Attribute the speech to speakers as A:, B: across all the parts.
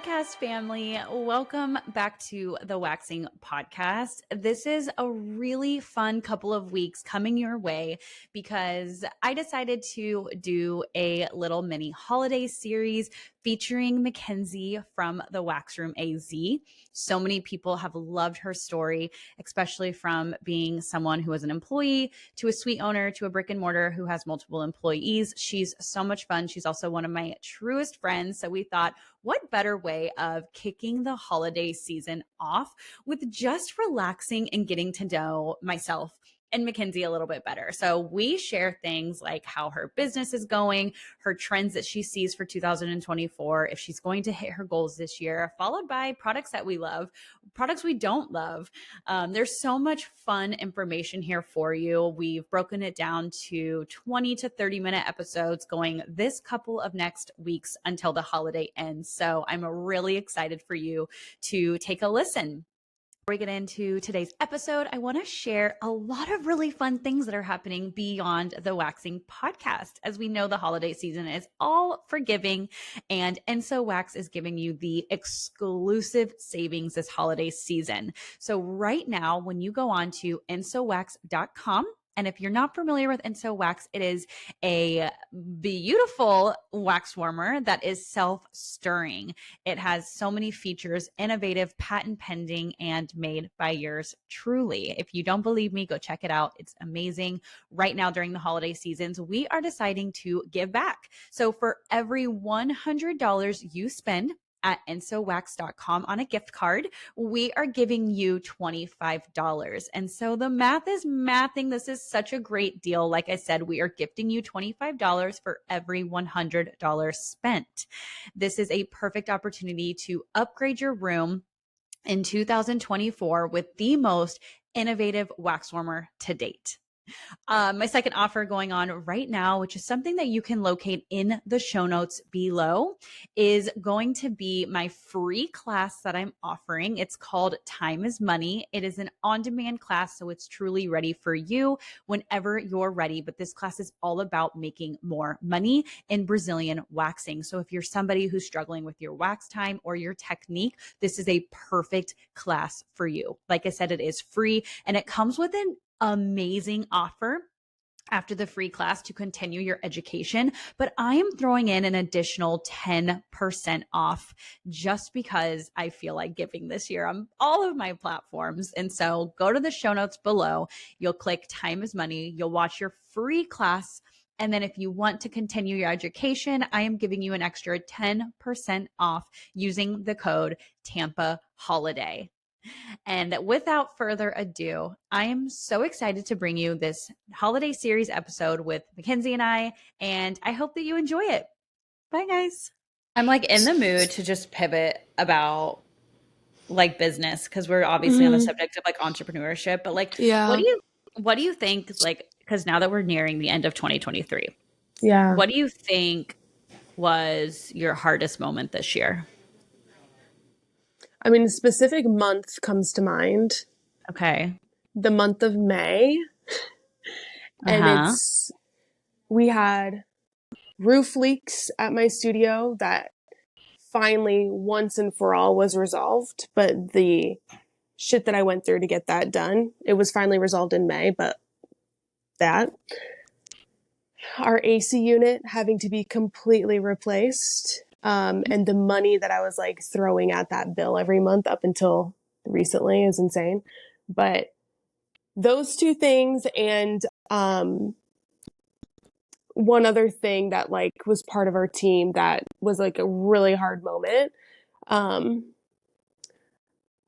A: podcast family. Welcome back to the Waxing Podcast. This is a really fun couple of weeks coming your way because I decided to do a little mini holiday series featuring Mackenzie from the Wax Room AZ. So many people have loved her story, especially from being someone who was an employee to a suite owner to a brick and mortar who has multiple employees. She's so much fun. She's also one of my truest friends. So we thought, what better way of kicking the holiday season off with just relaxing and getting to know myself and Mackenzie a little bit better. So we share things like how her business is going, her trends that she sees for 2024, if she's going to hit her goals this year, followed by products that we love, products we don't love. There's so much fun information here for you. We've broken it down to 20 to 30-minute episodes going this couple of next weeks until the holiday ends. So I'm really excited for you to take a listen. Before we get into today's episode, I want to share a lot of really fun things that are happening beyond the Waxing Podcast. As we know, the holiday season is all forgiving, and Enso Wax is giving you the exclusive savings this holiday season. So right now, when you go on to ensowax.com, and if you're not familiar with Enso Wax, it is a beautiful wax warmer that is self-stirring. It has so many features, innovative, patent pending, and made by yours truly. If you don't believe me, go check it out. It's amazing. Right now during the holiday seasons, we are deciding to give back. So for every $100 you spend at ensowax.com on a gift card, we are giving you $25. And so the math is mathing. This is such a great deal. Like I said, we are gifting you $25 for every $100 spent. This is a perfect opportunity to upgrade your room in 2024 with the most innovative wax warmer to date. My second offer going on right now, which is something that you can locate in the show notes below, is going to be my free class that I'm offering. It's called Time is Money. It is an on-demand class, so it's truly ready for you whenever you're ready. But this class is all about making more money in Brazilian waxing. So if you're somebody who's struggling with your wax time or your technique, this is a perfect class for you. Like I said, it is free, and it comes with an amazing offer after the free class to continue your education, but I am throwing in an additional 10% off just because I feel like giving this year on all of my platforms. And so go to the show notes below. You'll click Time is Money. You'll watch your free class. And then if you want to continue your education, I am giving you an extra 10% off using the code TAMPAHOLIDAY. And without further ado, I am so excited to bring you this holiday series episode with Mackenzie and I hope that you enjoy it. Bye, guys. I'm like in the mood to just pivot about like business because we're obviously on the subject of like entrepreneurship, but like, what do you think, like, because now that we're nearing the end of 2023, what do you think was your hardest moment this year?
B: I mean, a specific month comes to mind.
A: Okay.
B: The month of May. And we had roof leaks at my studio that finally, once and for all, was resolved. But the shit that I went through to get that done, it was finally resolved in May, but that. Our AC unit having to be completely replaced. And the money that I was like throwing at that bill every month up until recently is insane. But those two things and one other thing that like was part of our team that was like a really hard moment. I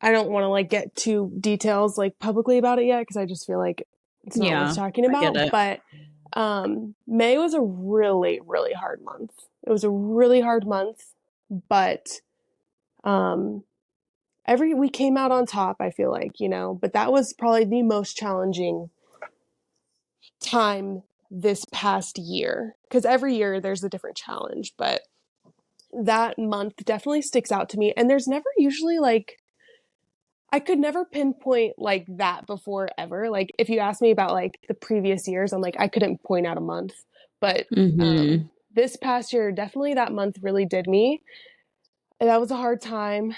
B: don't want to like get too details like publicly about it yet because I just feel like it's not worth talking about. But May was a really, really hard month. It was a really hard month, but we came out on top, I feel like, you know, but that was probably the most challenging time this past year because every year there's a different challenge, but that month definitely sticks out to me. And there's never usually like, I could never pinpoint like that before ever. Like if you ask me about like the previous years, I'm like, I couldn't point out a month, but this past year, definitely that month really did me. that was a hard time.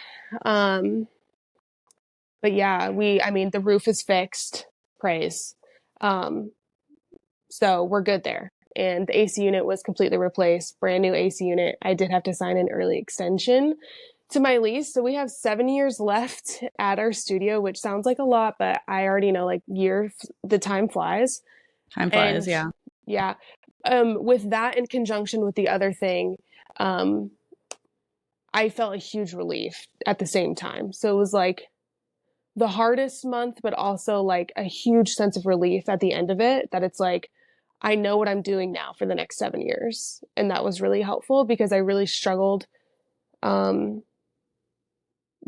B: But yeah, the roof is fixed, praise. So we're good there. And the AC unit was completely replaced, brand new AC unit. I did have to sign an early extension to my lease. So we have 7 years left at our studio, which sounds like a lot, but I already know like the time flies.
A: Time flies,
B: And
A: yeah.
B: yeah, with that in conjunction with the other thing, I felt a huge relief at the same time. So it was like the hardest month, but also like a huge sense of relief at the end of it, that it's like, I know what I'm doing now for the next 7 years. And that was really helpful because I really struggled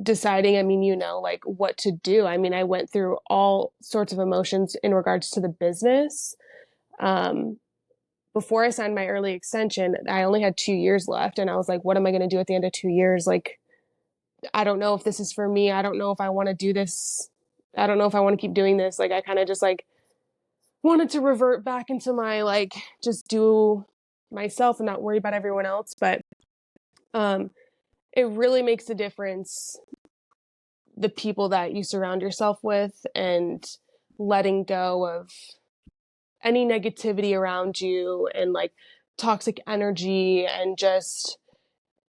B: deciding, like what to do. I went through all sorts of emotions in regards to the business. Um, Before I signed my early extension, I only had 2 years left. And I was like, what am I going to do at the end of 2 years? Like, I don't know if this is for me. I don't know if I want to do this. I don't know if I want to keep doing this. Like, I kind of just like wanted to revert back into my like just do myself and not worry about everyone else. But it really makes a difference, the people that you surround yourself with, and letting go of any negativity around you and like toxic energy, and just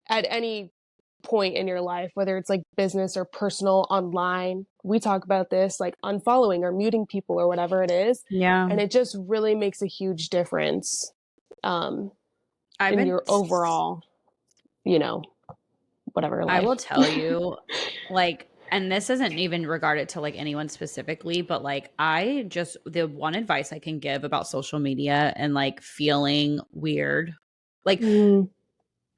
B: at any point in your life, whether it's like business or personal, online, we talk about this, like unfollowing or muting people or whatever it is.
A: Yeah.
B: And it just really makes a huge difference
A: I've
B: in
A: been,
B: your overall, you know, whatever
A: I
B: life.
A: will tell you, like, and this isn't even regarded to like anyone specifically, but like, the one advice I can give about social media and like feeling weird, like,
B: Mm,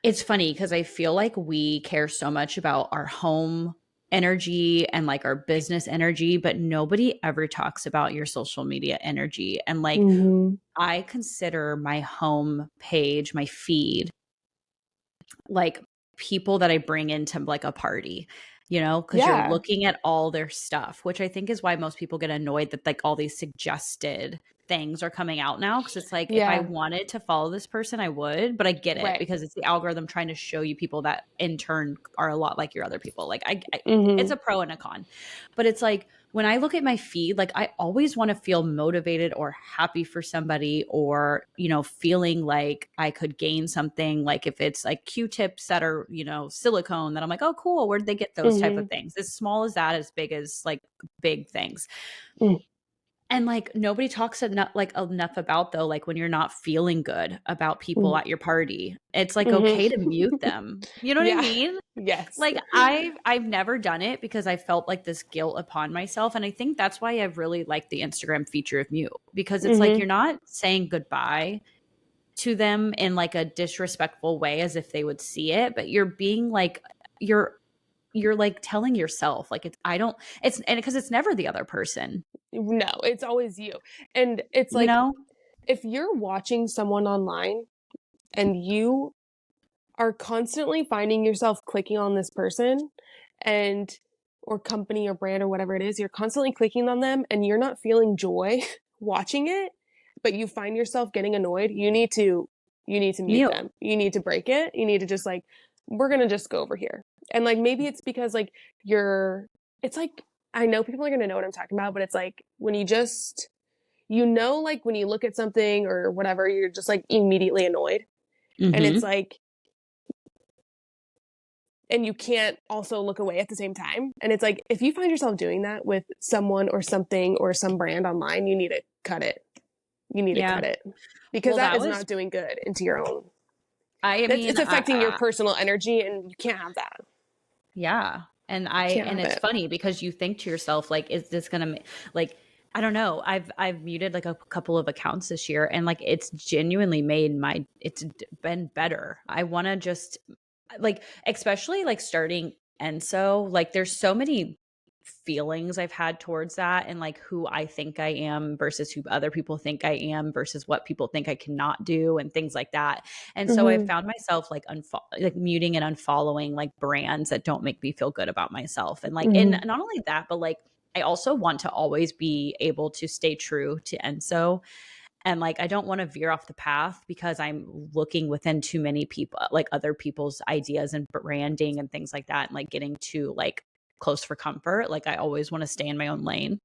A: it's funny because I feel like we care so much about our home energy and like our business energy, but nobody ever talks about your social media energy. And like,
B: mm-hmm.
A: I consider my home page, my feed, like people that I bring into like a party, because you're
B: Yeah.
A: looking at all their stuff, which I think is why most people get annoyed that like all these suggested things are coming out now. Cause it's like, if I
B: Yeah.
A: wanted to follow this person, I would, but I get it
B: Right.
A: because it's the algorithm trying to show you people that in turn are a lot like your other people. Like it's
B: Mm-hmm.
A: a pro and a con, but it's like, when I look at my feed, like I always want to feel motivated or happy for somebody, or, feeling like I could gain something. Like if it's like Q-tips that are, silicone, that I'm like, oh, cool. Where did they get those type
B: Mm-hmm.
A: of things? As small as that, as big as like big things.
B: Mm-hmm.
A: And like nobody talks enough about, though, like when you're not feeling good about people at your party, it's like okay to
B: Mm-hmm.
A: mute them. You know what I
B: Yeah.
A: mean?
B: Yes.
A: Like I've never done it because I felt like this guilt upon myself. And I think that's why I really like the Instagram feature of mute, because it's like
B: Mm-hmm.
A: you're not saying goodbye to them in like a disrespectful way as if they would see it, but you're being like you're like telling yourself like and because it's never the other person,
B: No, it's always you. And it's
A: you
B: like,
A: know?
B: if you're watching someone online and you are constantly finding yourself clicking on this person, and or company or brand or whatever it is, you're constantly clicking on them and you're not feeling joy watching it, but you find yourself getting annoyed, you need to mute
A: Mute.
B: them. You need to break it. You need to just like, we're going to just go over here. And like, maybe it's because like it's like, I know people are going to know what I'm talking about, but it's like when like when you look at something or whatever, you're just like immediately annoyed. And it's
A: Mm-hmm.
B: like, and you can't also look away at the same time. And it's like, if you find yourself doing that with someone or something or some brand online, you need to cut it. You need to
A: Yeah.
B: cut it, because
A: Well,
B: that
A: that
B: is
A: was,
B: not doing good into your own.
A: I
B: It's
A: mean,
B: affecting your personal energy, and you can't have that.
A: yeah. And
B: Can't
A: and
B: have
A: it's
B: it.
A: funny because you think to yourself, like, is this gonna like, I don't know. I've muted like a couple of accounts this year, and like it's genuinely made it's been better. I want to just like, especially like starting Enso, like there's so many feelings I've had towards that, and like who I think I am versus who other people think I am versus what people think I cannot do and things like that. And so I
B: Mm-hmm.
A: found myself like like muting and unfollowing like brands that don't make me feel good about myself. And like, and
B: Mm-hmm.
A: not only that, but like I also want to always be able to stay true to Enso And like, I don't want to veer off the path because I'm looking within too many people, like other people's ideas and branding and things like that. And like getting too like close for comfort. Like I always want to stay in my own lane.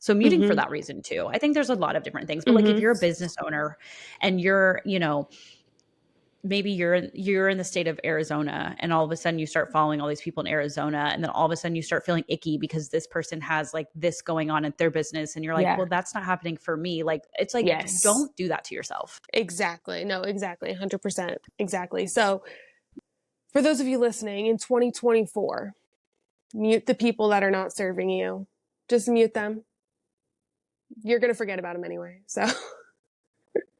A: So muting for
B: Mm-hmm.
A: that reason too. I think there's a lot of different things, but like if
B: Mm-hmm.
A: you're a business owner and you're, you know, maybe you're in the state of Arizona and all of a sudden you start following all these people in Arizona and then all of a sudden you start feeling icky because this person has like this going on in their business and you're like,
B: Yeah.
A: well, that's not happening for me. Like it's like,
B: Yes.
A: don't do that to yourself.
B: Exactly. No, exactly. 100%. Exactly. So for those of you listening in 2024, mute the people that are not serving you. Just mute them. You're going to forget about them anyway. So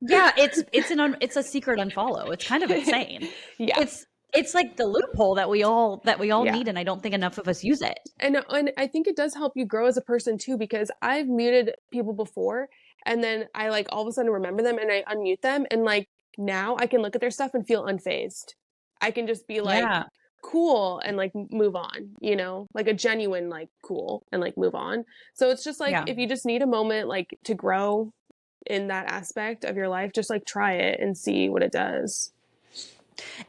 A: Yeah, it's a secret unfollow. It's kind of insane.
B: yeah.
A: It's like the loophole that we all
B: Yeah.
A: need, and I don't think enough of us use it.
B: And I think it does help you grow as a person too, because I've muted people before and then I like all of a sudden remember them and I unmute them and like now I can look at their stuff and feel unfazed. I can just be like
A: Yeah.
B: cool and like move on, you know, like a genuine like cool and like move on. So it's just like
A: Yeah.
B: if you just need a moment like to grow in that aspect of your life, just like try it and see what it does.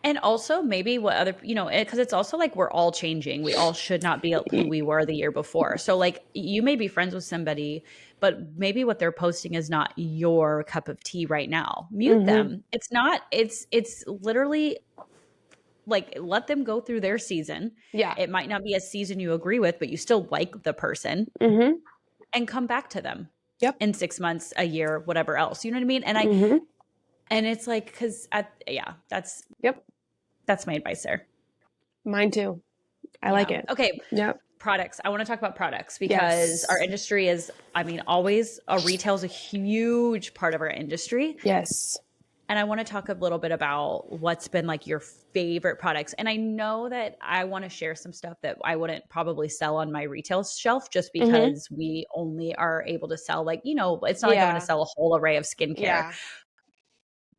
A: And also maybe what other, you know, because it's also like we're all changing. We all should not be who we were the year before. So like you may be friends with somebody, but maybe what they're posting is not your cup of tea right now. Mute
B: Mm-hmm.
A: them. It's not, it's literally like let them go through their season.
B: Yeah.
A: It might not be a season you agree with, but you still like the person
B: Mm-hmm.
A: and come back to them
B: Yep.
A: in 6 months, a year, whatever else. You know what I mean?
B: Mm-hmm.
A: And it's like, because yeah,
B: Yep.
A: that's my advice there.
B: Mine too. I like
A: Yeah.
B: it.
A: Okay.
B: Yep.
A: Products. I want to talk about products because
B: Yes.
A: our industry is, I mean, always retail is a huge part of our industry.
B: Yes.
A: And I want to talk a little bit about what's been like your favorite products. And I know that I want to share some stuff that I wouldn't probably sell on my retail shelf just
B: Mm-hmm.
A: because we only are able to sell like, you know, it's not like I'm going
B: Yeah.
A: to sell a whole array of skincare.
B: Yeah.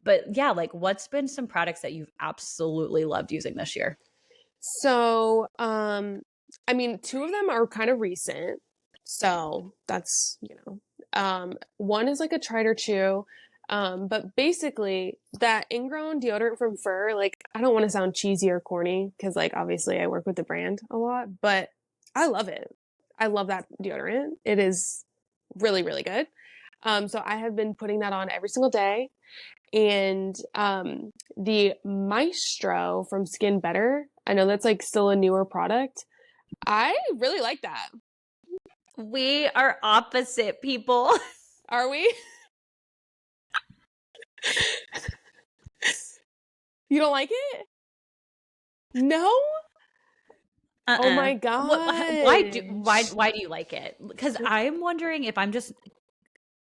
A: But yeah, like what's been some products that you've absolutely loved using this year?
B: So, I mean, two of them are kind of recent. So that's, you know, one is like a Tried or Chew. But basically that ingrown deodorant from Fur, like, I don't want to sound cheesy or corny because like, obviously I work with the brand a lot, but I love it. I love that deodorant. It is really, really good. So I have been putting that on every single day. And the Maestro from Skin Better, I know that's like still a newer product. I really like that.
A: We are opposite people.
B: Are we? You don't like it? No? Oh my
A: Why
B: god.
A: why do you like it? Because I'm wondering if I'm just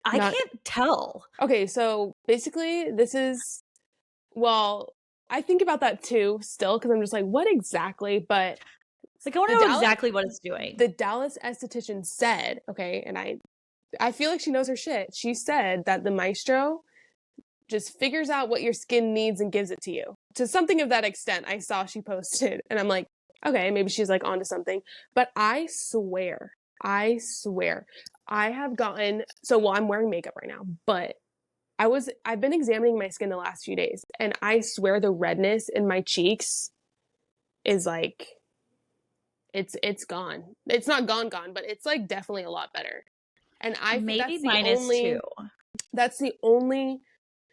A: I
B: Not
A: can't tell.
B: okay, so basically this is well, I think about that too still because I'm just like, what exactly? But
A: Like I want
B: the
A: to know
B: Dallas
A: exactly what it's doing.
B: the Dallas esthetician said, okay, and I feel like she knows her shit. She said that the Maestro just figures out what your skin needs and gives it to you. To something of that extent, I saw she posted, and I'm like, okay, maybe she's like onto something. But I swear, I have gotten well, I'm wearing makeup right now, but I've been examining my skin the last few days, and I swear the redness in my cheeks is like it's gone. It's not gone, but it's like definitely a lot better. And
A: Maybe mine is too.
B: that's the only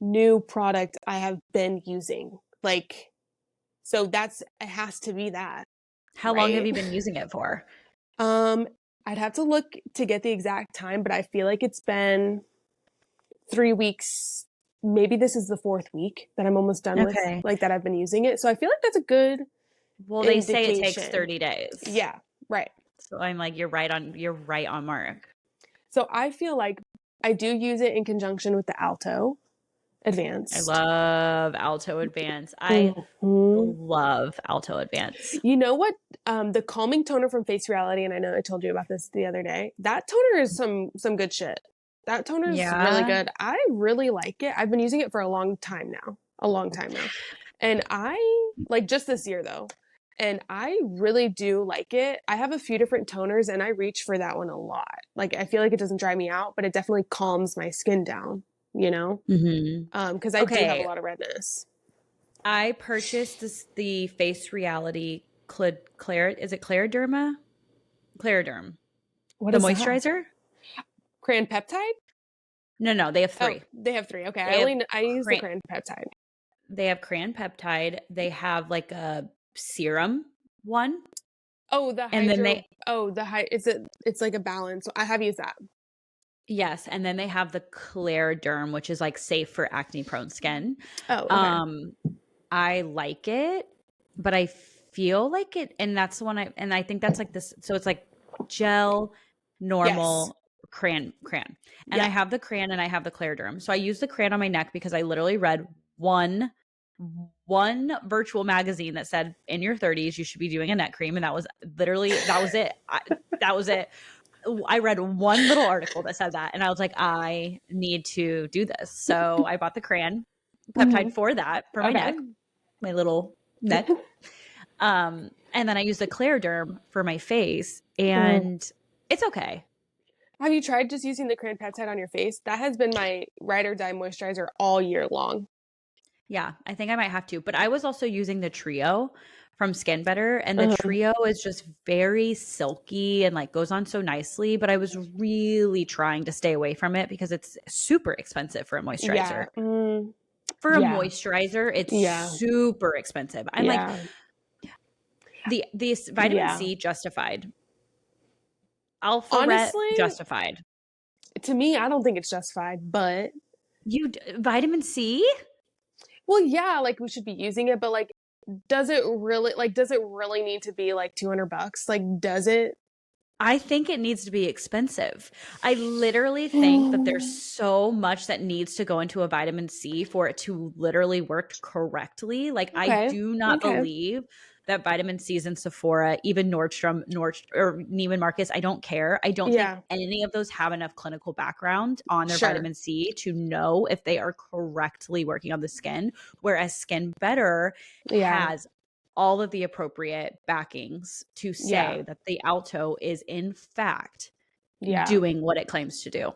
B: new product I have been using. Like, so it has to be that,
A: How long have
B: right?
A: you been using it for?
B: Um, I'd have to look to get the exact time, but I feel like it's been 3 weeks. Maybe this is the fourth week that I'm almost done with, like that I've been using it. So I feel like that's a good
A: Well, they say it takes
B: indication.
A: 30 days.
B: Yeah, right.
A: So I'm like, you're right on mark.
B: So I feel like I do use it in conjunction with the Alto Advanced.
A: I love Alto Advance. I love Alto Advance.
B: You know what? The calming toner from Face Reality, and I know I told you about this the other day. That toner is some good shit. That toner is really good. I really like it. I've been using it for a long time now. And I like just this year though. And I really do like it. I have a few different toners and I reach for that one a lot. Like I feel like it doesn't dry me out, but it definitely calms my skin down. you know?
A: Mm-hmm.
B: Because I do have a
A: Okay.
B: lot of redness.
A: I purchased the Face Reality is it Clariderma? Clariderm.
B: What
A: The
B: is that?
A: moisturizer?
B: Crayon peptide?
A: No, they have
B: Oh,
A: 3.
B: they have 3. Okay,
A: They have
B: I use the
A: cran
B: crayon peptide.
A: they have crayon peptide, they have like a serum one,
B: Oh, the
A: and then
B: hydro. Oh, it's like a balance. I have used that.
A: yes, and then they have the Clariderm, which is like safe for acne prone skin.
B: Oh, okay.
A: Um, I like it, but I feel like it, and that's the one I think that's like this. So it's like gel,
B: Yes.
A: normal, crayon. And I
B: Yeah.
A: have the crayon and I have the Clariderm. So I use the crayon on my neck because I literally read one virtual magazine that said in your 30s you should be doing a neck cream, and that was it. That was it. I read one little article that said that, and I was like, I need to do this. So I bought the crayon peptide
B: Hmm.
A: for that, for my
B: Okay.
A: neck, my little neck. And then I use the Clariderm for my face,
B: Mm.
A: and it's okay.
B: Have you tried just using the crayon peptide on your face? That has been my ride or die moisturizer all year long.
A: Yeah, I think I might have to. But I was also using the Trio from Skin Better, and the
B: Uh-huh.
A: Trio is just very silky and like goes on so nicely. But I was really trying to stay away from it because it's super expensive for a moisturizer.
B: Yeah. Mm.
A: For a
B: Yeah.
A: moisturizer, it's
B: Yeah.
A: super expensive. I'm like,
B: Yeah.
A: the vitamin
B: Yeah.
A: C justified, Alpha Ret
B: Honestly,
A: justified.
B: to me, I don't think it's justified, but
A: Vitamin C?
B: well, yeah, like we should be using it, but like does it really need to be like $200? Like does it?
A: I think it needs to be expensive. I literally think that there's so much that needs to go into a vitamin C for it to literally work correctly. Like I
B: Okay.
A: do not
B: Okay.
A: believe that vitamin C's in Sephora, even Nordstrom or Neiman Marcus, I don't care. I don't think
B: Yeah.
A: any of those have enough clinical background on their
B: Sure.
A: vitamin C to know if they are correctly working on the skin. Whereas Skin Better
B: Yeah.
A: has all of the appropriate backings to
B: Yeah.
A: say that the alto is in fact
B: Yeah.
A: doing what it claims to do.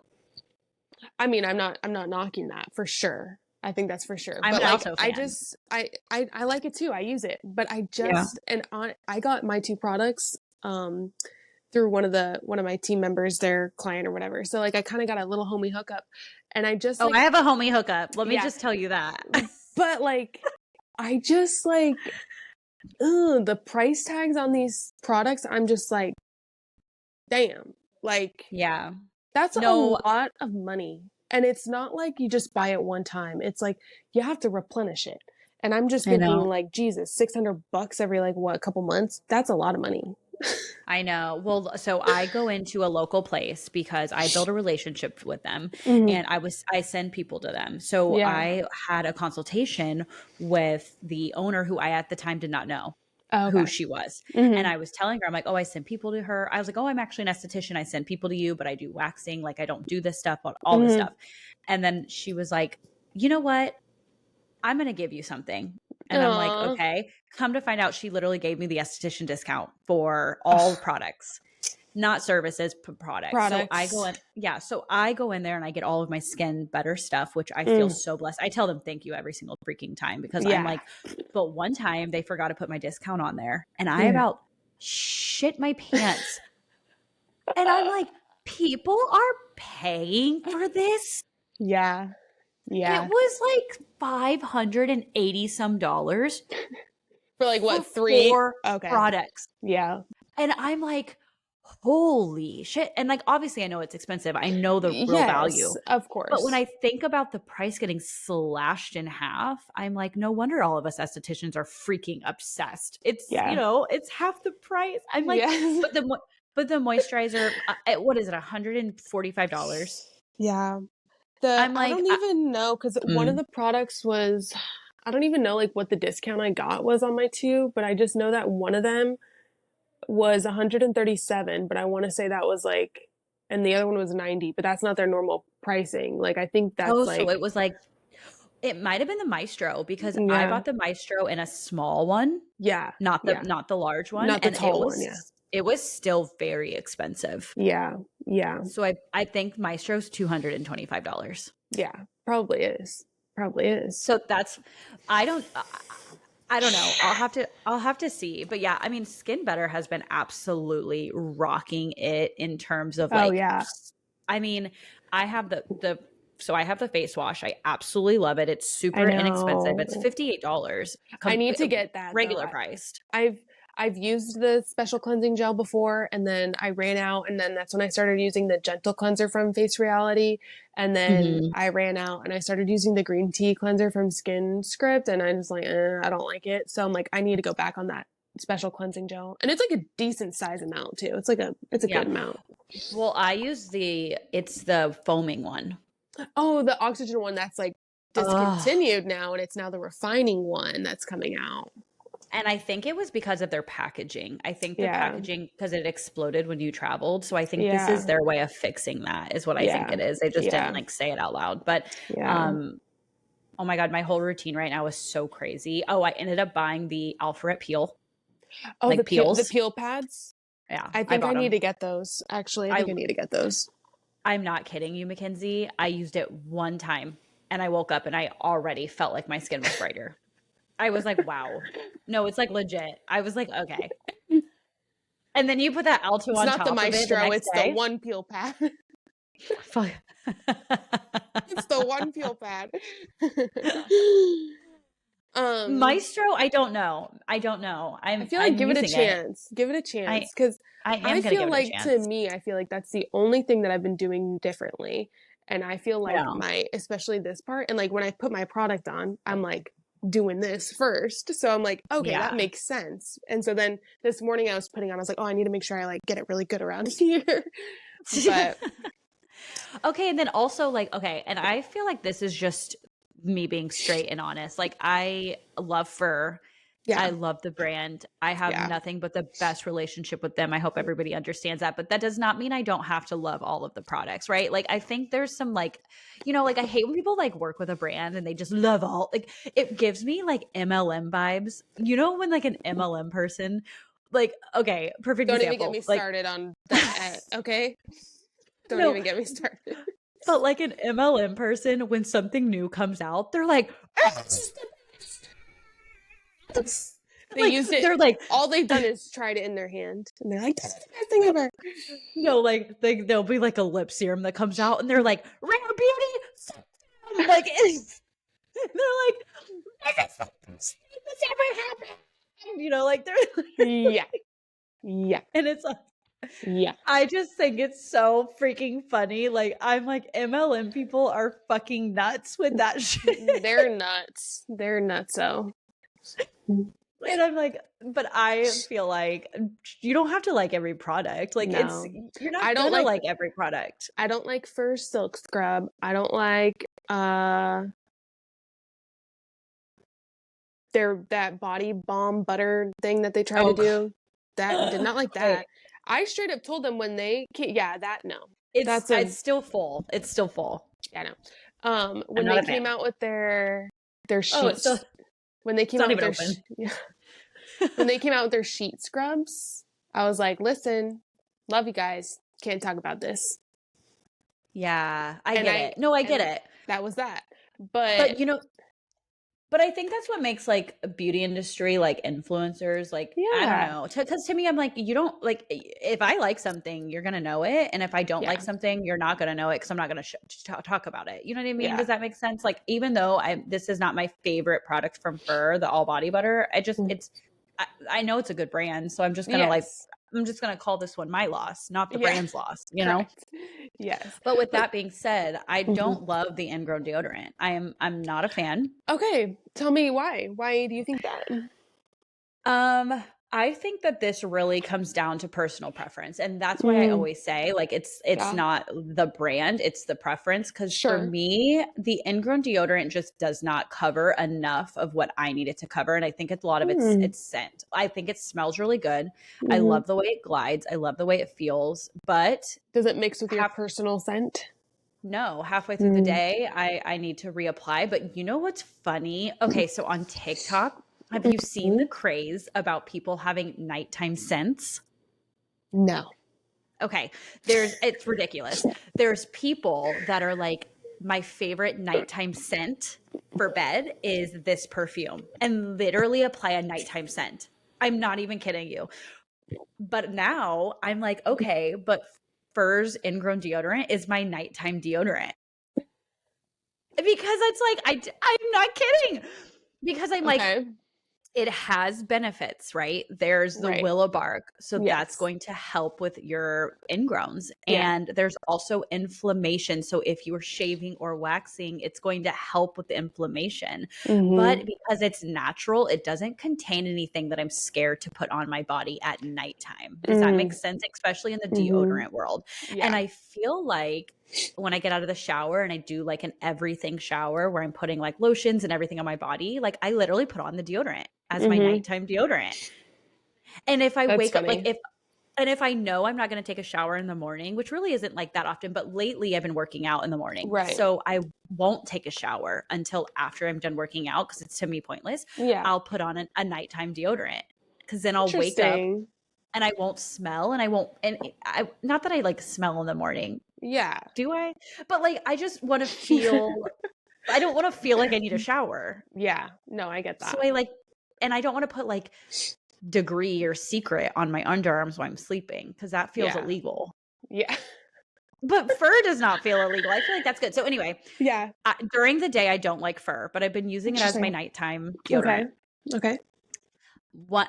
B: I mean, I'm not knocking that for sure. I think that's for sure.
A: I'm
B: But
A: an
B: like
A: alto
B: I
A: fan.
B: just I like it too. I use it. But I
A: Yeah.
B: just and I got my 2 products through one of my team members, their client or whatever. So like I kind of got a little homie hookup and I just
A: Oh,
B: like
A: I have a homie hookup. Let me
B: yeah.
A: just tell you that.
B: But like I just like the price tags on these products, I'm just like damn. Like
A: Yeah.
B: that's a
A: No,
B: lot of money. And it's not like you just buy it one time. It's like you have to replenish it. And I'm just
A: I
B: thinking
A: know.
B: like, Jesus, $600 every like what, couple months? That's a lot of money.
A: I know. Well, so I go into a local place because I build a relationship with them,
B: Hmm.
A: and I send people to them. So
B: Yeah.
A: I had a consultation with the owner who I at the time did not know
B: Oh,
A: who
B: okay.
A: she was.
B: Hmm.
A: And I was telling her, I'm like, oh, I send people to her. I was like, oh, I'm actually an esthetician. I send people to you, but I do waxing. Like I don't do this stuff, all this
B: Hmm.
A: stuff. And then she was like, you know what? I'm going to give you something. And I'm like,
B: Aw.
A: okay. Come to find out, she literally gave me the esthetician discount for all products, not services, products. So I go
B: Products.
A: in, yeah. So I go in there and I get all of my Skin Better stuff, which I feel
B: Mm.
A: so blessed. I tell them thank you every single freaking time because I'm
B: Yeah.
A: like, but one time they forgot to put my discount on there and I
B: Mm.
A: about shit my pants. And I'm like, people are paying for this.
B: Yeah.
A: It
B: Yeah.
A: was like 580 some dollars
B: For like
A: for
B: what, 3?
A: 4
B: Okay.
A: products.
B: Yeah.
A: And I'm like, holy shit. And like, obviously, I know it's expensive. I know the real
B: Yes,
A: value.
B: of
A: But when
B: course.
A: I think about the price getting slashed in half, I'm like, no wonder all of us estheticians are freaking obsessed. It's,
B: Yeah.
A: it's half the price. I'm like,
B: Yes.
A: but the moisturizer, what is it, $145?
B: Yeah.
A: I'm
B: I
A: like,
B: don't even know because one of
A: mm.
B: the products was, I don't even know like what the discount I got was on my 2, but I just know that one of them was 137, but I want to say that was like, and the other one was 90, but that's not their normal pricing. Like, I think that's
A: Oh, so it
B: like,
A: was like, it might have been the Maestro because I
B: yeah,
A: bought the Maestro in a small one,
B: yeah,
A: not the
B: yeah.
A: not the large one,
B: Not the
A: and it
B: tall one.
A: was
B: Yeah.
A: it was still very expensive.
B: Yeah. Yeah.
A: So I think Maestro's $225.
B: Yeah. Probably is. Probably is.
A: So that's I don't know. I'll have to see. But yeah, I mean, Skin Better has been absolutely rocking it in terms of
B: Oh,
A: like
B: yeah.
A: I mean, I have so I have the face wash. I absolutely love it. It's
B: I
A: super inexpensive. It's
B: know.
A: $58
B: I need to get that though.
A: regular priced.
B: I've used the special cleansing gel before, and then I ran out, and then that's when I started using the gentle cleanser from Face Reality, and then I ran out and I started using the green tea cleanser from Skin Script, and I was like, I don't like it. So I'm like, I need to go back on that special cleansing gel, and it's like a decent size amount too. It's a good amount.
A: Well, I use it's the foaming one.
B: Oh, the oxygen one that's like discontinued now, and it's now the refining one that's coming out.
A: And I think it was because of their packaging. I think the packaging, because it exploded when you traveled. So I think this is their way of fixing that, is what I think it is. They just didn't like say it out loud. But oh my God, my whole routine right now is so crazy. Oh, I ended up buying the Alpharet peel.
B: Oh, like the peel pads?
A: Yeah.
B: I think I need to get those. Actually, I think I need to get those.
A: I'm not kidding you, Mackenzie. I used it one time and I woke up and I already felt like my skin was brighter. I was like, wow. No, it's like legit. I was like, okay. And then you put that Alto on top of it. It's not the Maestro,
B: it's the one peel pad.
A: Fuck.
B: It's the one peel pad.
A: Maestro, I don't know. I feel like
B: give it a chance. Give it a chance. Because I feel like, to me, I feel like that's the only thing that I've been doing differently. And I feel like especially this part, and like when I put my product on, I'm like doing this first. So I'm like, okay, that makes sense. And so then this morning I was putting on, I was like, oh, I need to make sure I like get it really good around here. But
A: okay. And then also like, okay. And I feel like this is just me being straight and honest. Like I love fur. Yeah. I love the brand. I have nothing but the best relationship with them. I hope everybody understands that. But that does not mean I don't have to love all of the products, right? Like I think there's some like, you know, like I hate when people like work with a brand and they just love all, like it gives me like MLM vibes. You know, when like an MLM person, like, okay, perfect example.
B: Don't even get me started on that. Okay. Don't even get me started.
A: But like an MLM person, when something new comes out, they're like,
B: they used it. They're like, all they've done is tried it in their hand, and they're like, "That's the best thing ever."
A: No, like there'll be like a lip serum that comes out, and they're like, "Rare Beauty," like they're like, "This ever happened?" You know, like they're
B: yeah,
A: and it's like. Yeah. I just think it's so freaking funny. Like, I'm like, MLM people are fucking nuts with that shit.
B: They're nuts. They're nutso.
A: And I'm like, but I feel like you don't have to like every product. Like, you're not gonna like every product.
B: I don't like Fur Silk Scrub. I don't like that body balm butter thing that they try to do. That did not like that. I straight up told them when they no.
A: It's still full. It's still full.
B: Yeah, no. When they came out with their sheets, when they came out with their when they came out with their sheet scrubs, I was like, listen, love you guys. Can't talk about this.
A: Yeah, I get it. No, I get it.
B: That was that.
A: But you know, but I think that's what makes like a beauty industry, like influencers, like, I don't know. Because to me, I'm like, you don't like, if I like something, you're going to know it. And if I don't like something, you're not going to know it because I'm not going to talk about it. You know what I mean? Yeah. Does that make sense? Like, even though this is not my favorite product from Fur, the all body butter, I know it's a good brand. So I'm just going to I'm just going to call this one my loss, not the brand's loss, you know?
B: Yes.
A: But with that being said, I don't love the ingrown deodorant. I'm not a fan.
B: Okay. Tell me why. Why do you think that?
A: I think that this really comes down to personal preference. And that's why I always say, like, it's not the brand, it's the preference. Because for me, the ingrown deodorant just does not cover enough of what I need it to cover. And I think it's a lot of it's scent. I think it smells really good. I love the way it glides. I love the way it feels. But
B: does it mix with your personal scent?
A: No, halfway through the day, I need to reapply. But you know what's funny? Okay, so on TikTok, have you seen the craze about people having nighttime scents?
B: No.
A: Okay. It's ridiculous. There's people that are like, my favorite nighttime scent for bed is this perfume, and literally apply a nighttime scent. I'm not even kidding you. But now I'm like, okay, but Fur's ingrown deodorant is my nighttime deodorant. Because it's like, I'm not kidding. Because I'm like,
B: Okay.
A: it has benefits, right? There's the
B: Right.
A: willow bark. So that's
B: Yes.
A: going to help with your ingrowns.
B: Yeah.
A: And there's also inflammation. So if you are shaving or waxing, it's going to help with the inflammation. But
B: Mm-hmm.
A: because it's natural, it doesn't contain anything that I'm scared to put on my body at nighttime. Does that make sense? Especially in the
B: Mm-hmm.
A: deodorant world. And
B: Yeah.
A: I feel like when I get out of the shower and I do like an everything shower where I'm putting like lotions and everything on my body, like I literally put on the deodorant as my
B: Mm-hmm.
A: nighttime deodorant. And if I
B: That's
A: wake up, like
B: funny.
A: if I know I'm not going to take a shower in the morning, which really isn't like that often, but lately I've been working out in the morning.
B: Right.
A: So I won't take a shower until after I'm done working out because it's to me pointless.
B: Yeah.
A: I'll put on a nighttime deodorant because then I'll wake up
B: Interesting.
A: and I won't smell and I won't, and I, not that I like smell in the morning.
B: Yeah.
A: Do I? But like, I just want to feel, I don't want to feel like I need a shower.
B: Yeah. No, I get
A: So
B: that.
A: I like, and I don't want to put like degree or secret on my underarms while I'm sleeping because that feels
B: Yeah.
A: illegal.
B: Yeah.
A: But fur does not feel illegal. I feel like that's good. So anyway,
B: Yeah.
A: during the day I don't like fur, but I've been using it as my
B: Interesting.
A: nighttime
B: Okay.
A: deodorant.
B: Okay.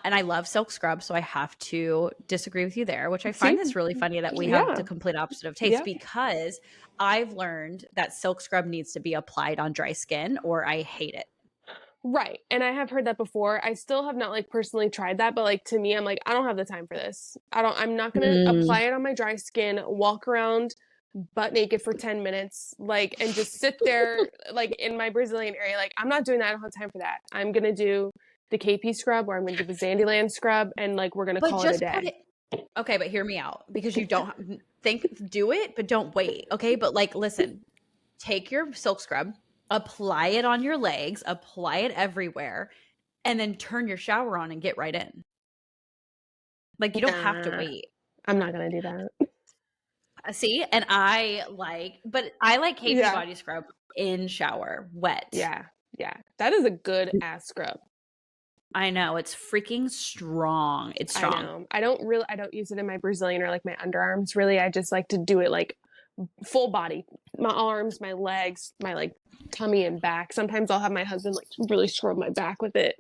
A: And I love silk scrub, so I have to disagree with you there, which I find
B: See?
A: this really funny that we have
B: Yeah.
A: the complete opposite of taste
B: Yeah.
A: because I've learned that silk scrub needs to be applied on dry skin or I hate it.
B: Right. And I have heard that before. I still have not like personally tried that, but like to me, I'm like, I don't have the time for this. I'm not going to apply it on my dry skin, walk around butt naked for 10 minutes, like, and just sit there like in my Brazilian area. Like, I'm not doing that. I don't have time for that. I'm going to do the KP scrub or I'm going to do the Zandyland scrub and like, we're going to
A: But
B: call it a
A: just put
B: day.
A: it. Okay, but hear me out because you don't do it, but don't wait. Okay, but like, listen, take your silk scrub, apply it on your legs, apply it everywhere, and then turn your shower on and get right in. Like, you don't have to wait.
B: I'm not going to do that.
A: See, and but I like KP
B: Yeah.
A: body scrub in shower, wet.
B: Yeah. Yeah. That is a good ass scrub.
A: I know, it's freaking strong. It's strong.
B: I know. I don't use it in my Brazilian or like my underarms. Really, I just like to do it like full body. My arms, my legs, my like tummy and back. Sometimes I'll have my husband like really scrub my back with it.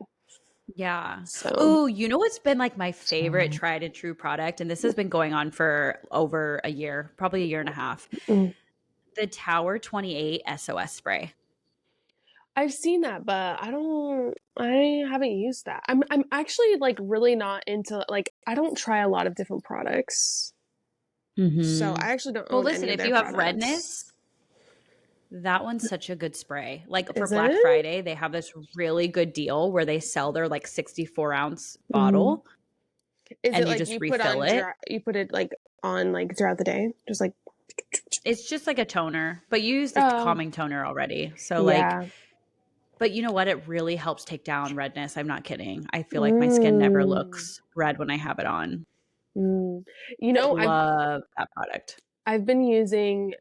A: Yeah.
B: So,
A: Oh, you know what's been like my favorite tried and true product, and this has been going on for over a year, probably a year and a half. The Tower 28 SOS spray.
B: I've seen that, but I haven't used that. I'm actually like really not into like I don't try a lot of different products. So I actually don't
A: Well,
B: own
A: listen,
B: any of
A: if
B: their
A: you have
B: products.
A: redness, that one's such a good spray. Like for
B: Is
A: Black
B: it?
A: Friday, they have this really good deal where they sell their like 64-ounce bottle.
B: Is
A: And
B: it
A: you
B: like
A: just
B: you
A: refill it.
B: you put it like on like throughout the day? Just like
A: It's just like a toner, but you use the calming toner already. So like,
B: yeah.
A: but you know what? It really helps take down redness. I'm not kidding. I feel like my skin never
B: Mm.
A: looks red when I have it on.
B: Mm. You
A: I
B: know,
A: love that product.
B: I've been using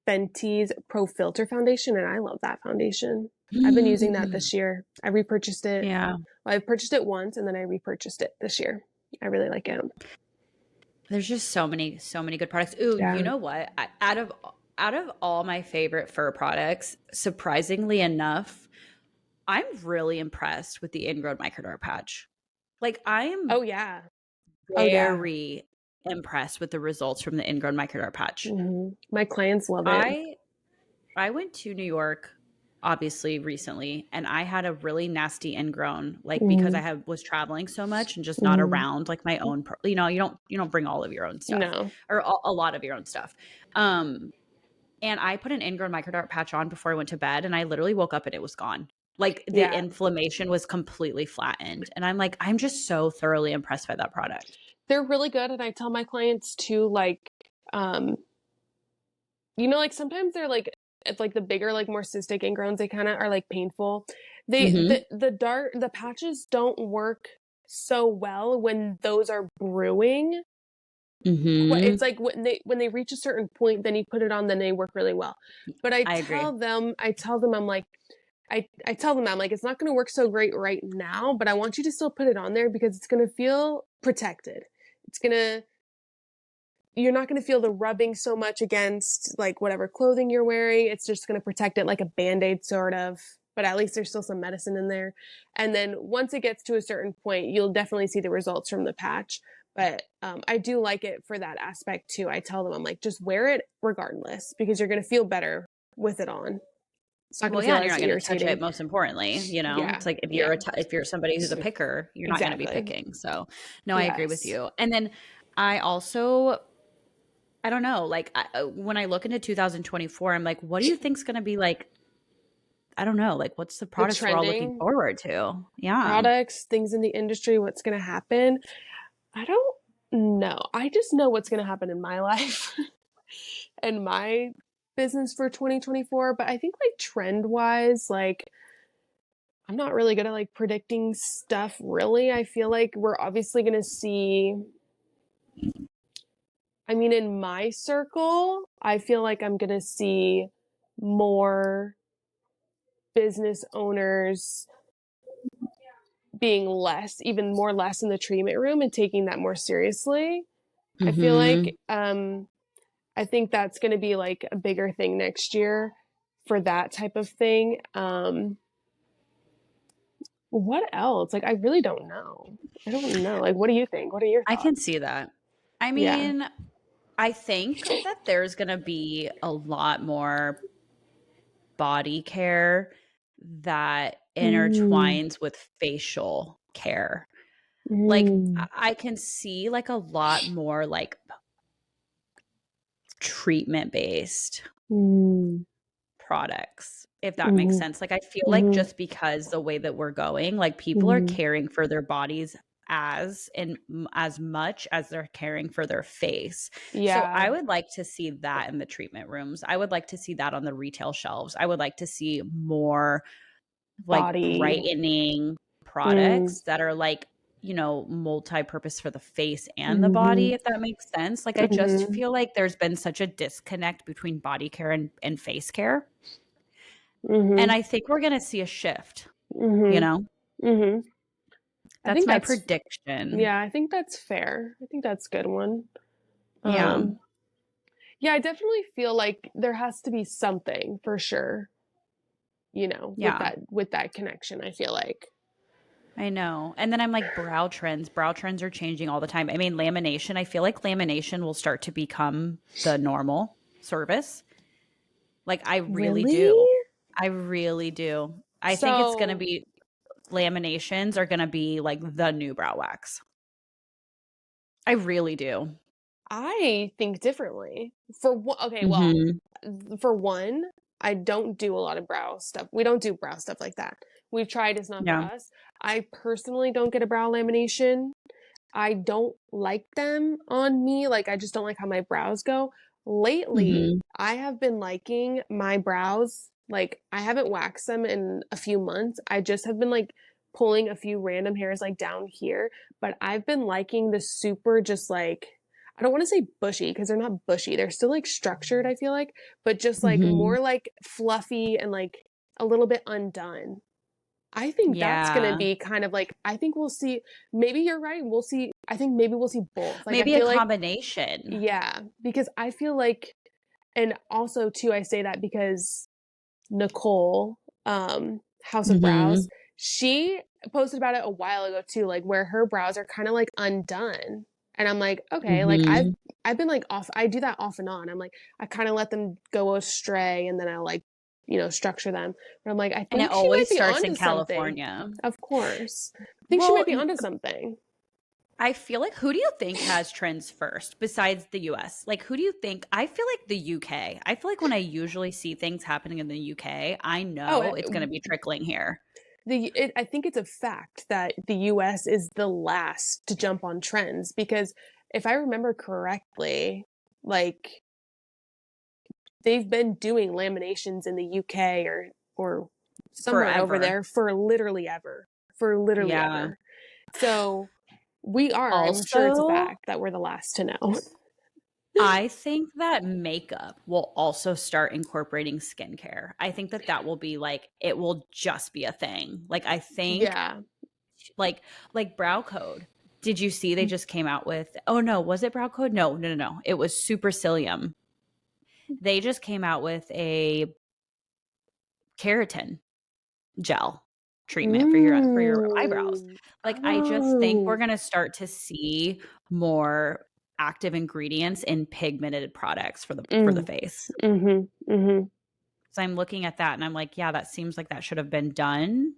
B: Fenty's Pro Filter foundation and I love that foundation. I've been using that this year. I repurchased it.
A: Yeah.
B: Well, I purchased it once and then I repurchased it this year. I really like it.
A: There's just so many good products. Ooh,
B: Yeah.
A: you know what? Out of all my favorite fur products, surprisingly enough, I'm really impressed with the ingrown microderm patch. Like I'm
B: Oh yeah.
A: very impressed with the results from the ingrown microderm patch.
B: Mm-hmm. My clients love it.
A: I went to New York obviously recently and I had a really nasty ingrown like because I was traveling so much and just not around like my own you don't bring all of your own stuff or a lot of your own stuff. And I put an ingrown microdart patch on before I went to bed and I literally woke up and it was gone. Like the inflammation was completely flattened. And I'm like, I'm just so thoroughly impressed by that product.
B: They're really good. And I tell my clients to like, like sometimes they're like, it's like the bigger, like more cystic ingrowns, they kind of are like painful. The patches don't work so well when those are brewing. It's like when they reach a certain point, then you put it on, then they work really well. But
A: I agree.
B: I tell them, I'm like, I tell them, I'm like, it's not going to work so great right now, but I want you to still put it on there because it's going to feel protected. You're not going to feel the rubbing so much against like whatever clothing you're wearing. It's just going to protect it like a Band-Aid sort of, but at least there's still some medicine in there. And then once it gets to a certain point, you'll definitely see the results from the patch. But I do like it for that aspect too. I tell them, I'm like, just wear it regardless because you're going to feel better with it on. It's not going to feel
A: And you're
B: as
A: not going to touch
B: irritating.
A: it, most importantly,
B: Yeah.
A: it's like
B: Yeah.
A: if you're somebody who's a picker, you're not going to be
B: Exactly.
A: picking. So, no, I agree with
B: Yes.
A: you. And then I also I don't know, like when I look into 2024, I'm like, what do you think's going to be like? I don't know, like what's the
B: The
A: products we're all looking
B: trending
A: forward to? Yeah.
B: products, things in the industry, what's going to happen. I don't know. I just know what's going to happen in my life and my business for 2024. But I think, like, trend wise, like, I'm not really good at like predicting stuff, really. I feel like we're obviously going to see. I mean, in my circle, I feel like I'm going to see more business owners being even more less in the treatment room and taking that more seriously. I feel like I think that's going to be like a bigger thing next year for that type of thing. What else? Like, I really don't know. I don't know. Like, what do you think? What are your
A: I can
B: thoughts?
A: see that. I
B: Yeah.
A: mean, I think that there's going to be a lot more body care that
B: Mm,
A: intertwines with facial care. Like
B: mm,
A: I can see like a lot more like treatment based
B: mm,
A: products, if that makes
B: mm,
A: sense. Like I feel like
B: mm,
A: just because the way that we're going, like people are
B: mm.
A: caring for their bodies as much as they're caring for their face. So
B: Yeah.
A: I would like to see that in the treatment rooms. I would like to see that on the retail shelves. I would like to see more like
B: Body.
A: brightening
B: Mm,
A: products that are like, multi-purpose for the face and the
B: mm-hmm,
A: body, if that makes sense. Like I just
B: mm-hmm,
A: feel like there's been such a disconnect between body care and face care. And
B: mm-hmm,
A: I think we're gonna see a shift, you
B: mm-hmm,
A: know?
B: mm-hmm. I
A: That's
B: think
A: my
B: that's,
A: prediction.
B: yeah, I think that's fair. I think that's a good one.
A: Yeah.
B: Um, yeah, I definitely feel like there has to be something for sure,
A: Yeah.
B: with that connection, I feel like.
A: I know. And then I'm like brow trends. Brow trends are changing all the time. I mean, lamination, I feel like lamination will start to become the normal service. Like I really
B: Really?
A: do. I really do. I think it's going to
B: So
A: be laminations are going to be like the new brow wax. I really do.
B: I think differently. Okay, well,
A: Mhm.
B: for one, I don't do a lot of brow stuff. We don't do brow stuff like that. We've tried, it's not for
A: Yeah.
B: us. I personally don't get a brow lamination. I don't like them on me. Like, I just don't like how my brows go. Lately,
A: Mhm.
B: I have been liking my brows. Like, I haven't waxed them in a few months. I just have been like pulling a few random hairs like down here, but I've been liking the super just like, I don't want to say bushy because they're not bushy. They're still like structured, I feel like, but just like
A: Mhm.
B: more like fluffy and like a little bit undone. I think that's going to
A: Yeah.
B: be kind of like, I think we'll see, maybe you're right. We'll see, I think maybe we'll see both. Like, I
A: Maybe a
B: feel like,
A: combination.
B: yeah, because I feel like, and also too, I say that because Nicole, House of Brows,
A: Mhm.
B: she posted about it a while ago too, like where her brows are kind of like undone. And I'm like, okay, like
A: Mhm.
B: I've been like off, I do that off and on. I'm like, I kind of let them go astray and then I like, structure them. But I'm like, I
A: And it
B: think she might
A: always
B: be
A: starts in
B: onto something.
A: California.
B: Of course. I think she might
A: Well,
B: be onto something.
A: I feel like who do you think has trends first besides the US? Like who do you think? I feel like the UK. I feel like when I usually see things happening in the UK, I
B: Oh,
A: know it's going to be trickling here.
B: I think it's a fact that the US is the last to jump on trends because if I remember correctly, like they've been doing laminations in the UK or somewhere over
A: Forever.
B: there for literally ever. For literally
A: Yeah.
B: ever. So we are, I'm sure it's a
A: Also,
B: fact that we're the last to know.
A: I think that makeup will also start incorporating skincare. I think that that will be like, it will just be a thing. Like, I think
B: Yeah.
A: like Brow Code. Did you see they just came out with, oh no, was it Brow Code? No, no, no, no. It was Supercilium. They just came out with a keratin gel treatment for your eyebrows.
B: Mm.
A: Like, I just think we're
B: Oh.
A: going to start to see more active ingredients in pigmented products for the
B: Mm.
A: face.
B: Mhm. Mhm.
A: So I'm looking at that and I'm like, yeah, that seems like that should have been done